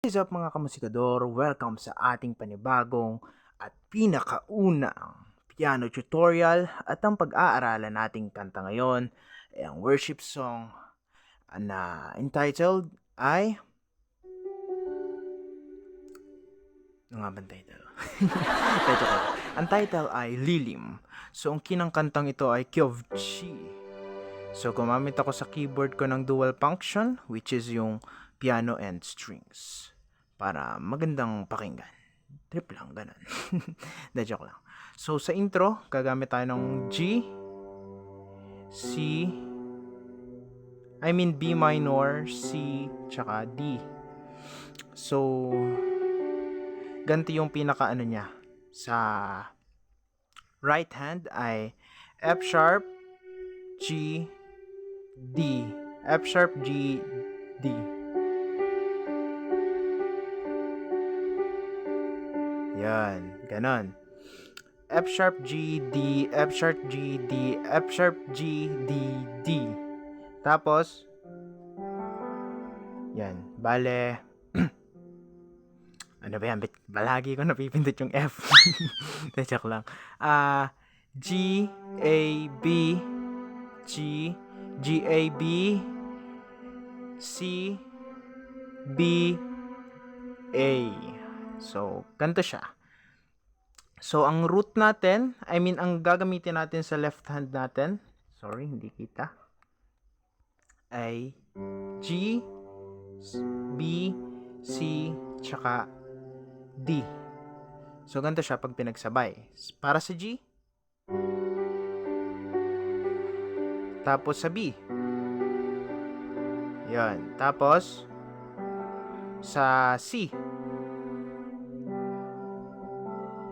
What is up mga kamusikador? Welcome sa ating panibagong at pinakaunang piano tutorial at ang pag-aaralan nating kanta ngayon ay ang worship song na entitled ay ano nga ba ang title? Ang title ay Lilim. So ang kinangkantang ito ay Key of G. So gumamit ako sa keyboard ko ng dual function which is yung piano and strings para magandang pakinggan. Trip lang, ganun. Joke lang. So, sa intro, gagamit tayo ng G, B minor, C, tsaka D. So, ganito yung pinaka niya. Sa right hand ay F sharp, G, D. F sharp, G, D. Yan, ganon. F sharp, G, D, F sharp, G, D, F sharp, G, D, D. Tapos, yan, bale, ano ba yan? Balagi ko napipindot yung F. Joke lang. G, A, B, G, G, A, B, C, B, A. So, ganito siya. So, ang root natin, ang gagamitin natin sa left hand natin, sorry, hindi kita, ay G, B, C, tsaka D. So, ganito siya pag pinagsabay. Para sa G, tapos sa B. Yan. Tapos, sa C,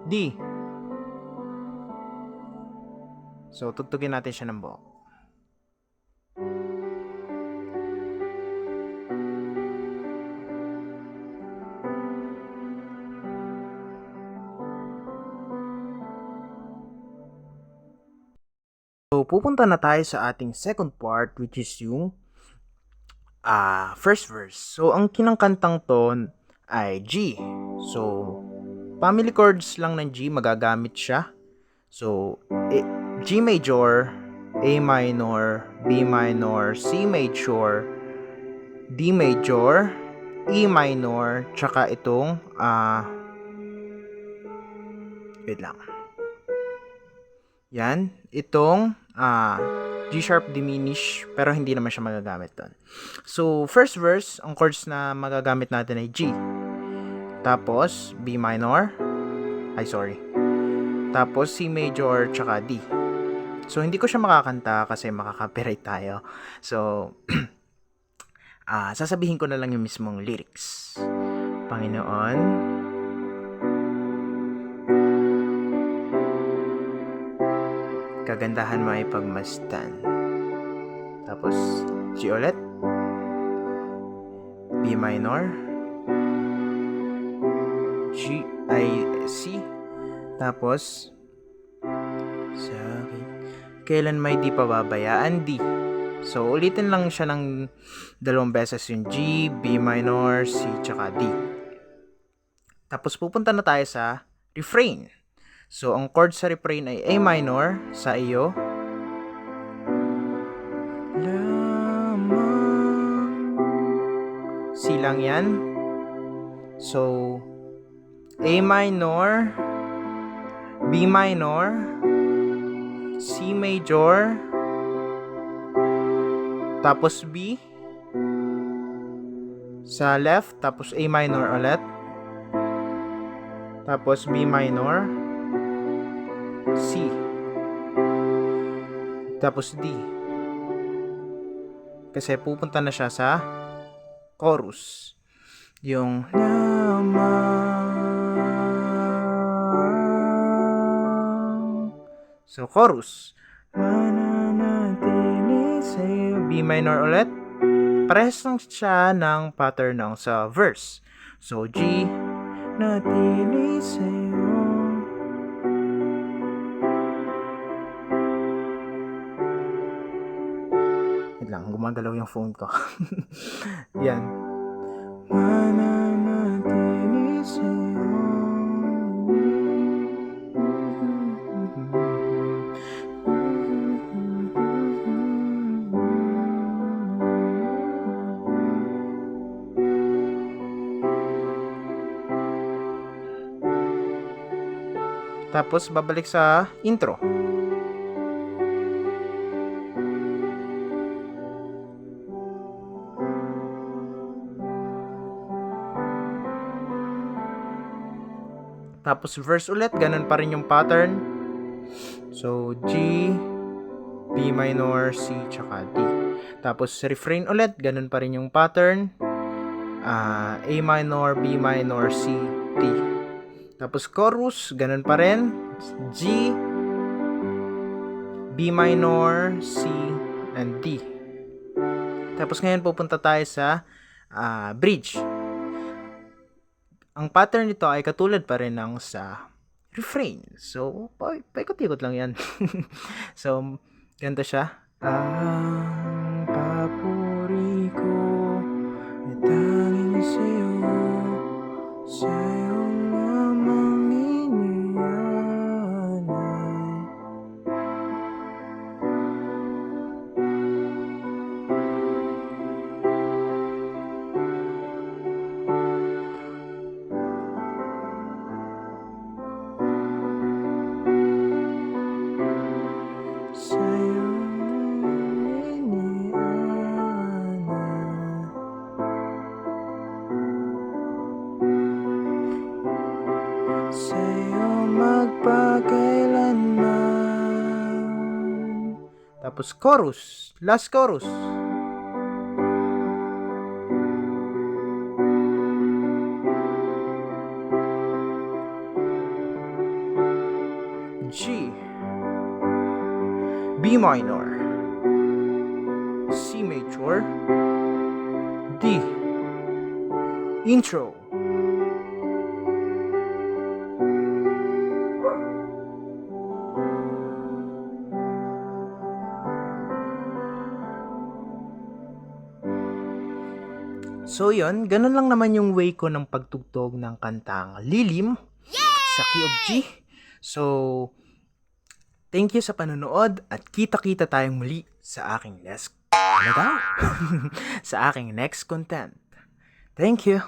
D. So, tugtugin natin siya ng buo. So, pupunta na tayo sa ating second part which is yung first verse. So, ang kinangkantang ton ay G. So, family chords lang ng G, magagamit siya. So, G major, A minor, B minor, C major, D major, E minor, tsaka itong, wait lang. Yan, itong, G sharp diminish, pero hindi naman siya magagamit doon. So, first verse, ang chords na magagamit natin ay G. Tapos, B minor. Tapos, C major, tsaka D. So, hindi ko siya makakanta kasi makaka-copyright tayo. So, sasabihin ko na lang yung mismong lyrics. Panginoon, kagandahan mo ay pagmasdan. Tapos, G ulit. B minor. C. Tapos, sa akin, kailan may di pababayaan, D. So, ulitin lang siya ng dalawang beses yung G, B minor, C, tsaka D. Tapos, pupunta na tayo sa refrain. So, ang chord sa refrain ay A minor sa iyo. C lang yan. So, A minor, B minor, C major, tapos B sa left, tapos A minor ulit, tapos B minor, C, tapos D. Kasi pupunta na siya sa chorus. Yung so, chorus. B minor ulit. Parehas lang siya ng pattern ng sa verse. So, G, natili sa'yo. Wait lang, gumagalaw yung phone ko. Yan. Tapos babalik sa intro. Tapos verse ulit, ganun pa rin yung pattern. So G, B minor, C, tsaka D. Tapos refrain ulit, ganun pa rin yung pattern. A minor, B minor, C, D. Tapos chorus, ganun pa rin. G, B minor, C, and D. Tapos ngayon pupunta tayo sa bridge. Ang pattern nito ay katulad pa rin ng sa refrain. So, paikot-ikot lang yan. So, ganito siya. Ang papuri ko ay tanging sa'yo, sa'yo lamang inialay. Sa'yo inialay. Sa'yo magpakailanman. Tapos chorus. Last chorus. G, B minor, C major, D, intro. So yun, ganun lang naman yung way ko ng pagtugtog ng kantang Lilim sa key of G. So, thank you sa panonood at kita-kita tayong muli sa aking next sa aking next content. Thank you.